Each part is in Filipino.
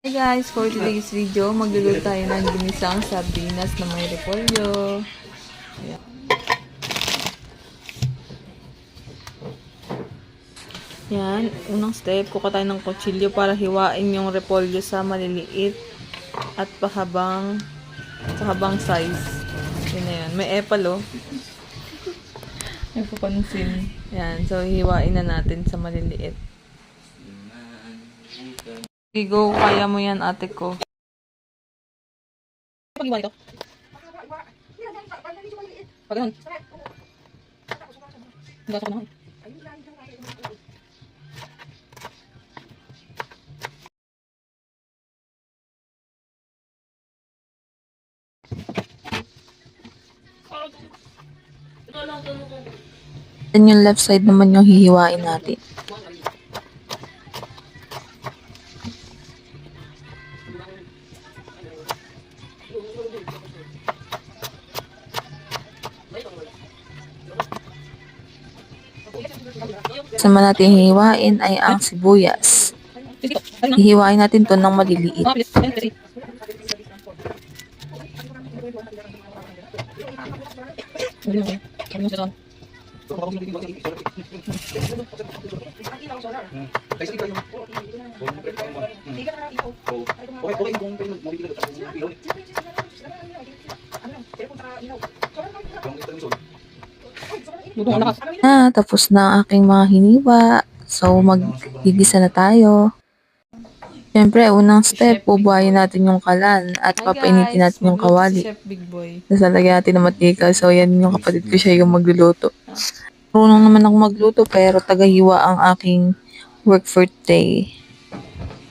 Hey guys, for today's video, magluluto tayo ng ginisang sardinas na may repolyo. Ayan. Yan, unang step, kuha tayo ng kutsilyo para hiwain yung repolyo sa maliliit at sa habang size. Yun na yan. May epal oh. May papansin. Yan, so hiwain na natin sa maliliit. Okay, go. Kaya mo yan, ate ko. Pag-iwan ito. Pag-iwan. Hindi ako naman. Then yung left side naman yung hihiwain natin. Sama natin hihiwain ay ang sibuyas. Hihiwain natin to ng maliliit. Tapos na ang aking mga hiniwa. So, maggigisa na tayo. Siyempre, unang step, bubuhayin natin yung kalan at papainitin natin yung kawali. Chef Big Boy. Tapos lalagyan natin ng matika. So, yan yung kapatid ko, siya yung magluluto. Marunong naman ako magluto, pero tagahiwa ang aking work for today.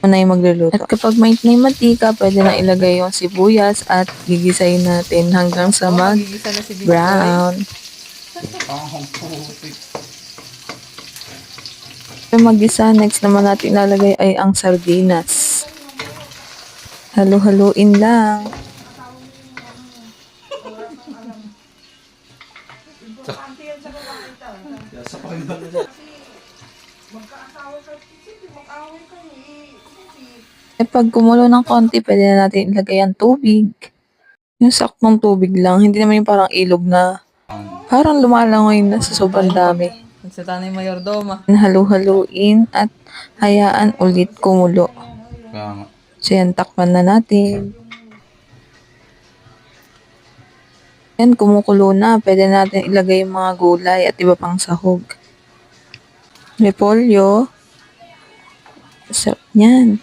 Ako na yung magluluto. At kapag mainit na yung mantika, pwede na ilagay yung sibuyas at gigisayin natin hanggang sa Magigisa na si Big Boy. mag-brown. Para mag-isa, next naman natin ilalagay ay ang sardinas. Halo-haluin lang. Pag kumulo ng konti, pwede na natin ilagay ang tubig. Yung saktong tubig lang, hindi naman yung parang ilog na parang lumalangoy na sa sobrang dami. Sa Tanay Mayordoma. Halu-haluin at hayaan ulit kumulo. So yan, takpan na natin. Yan, kumukulo na. Pwede natin ilagay yung mga gulay at iba pang sahog. Repolyo. Sarap yan.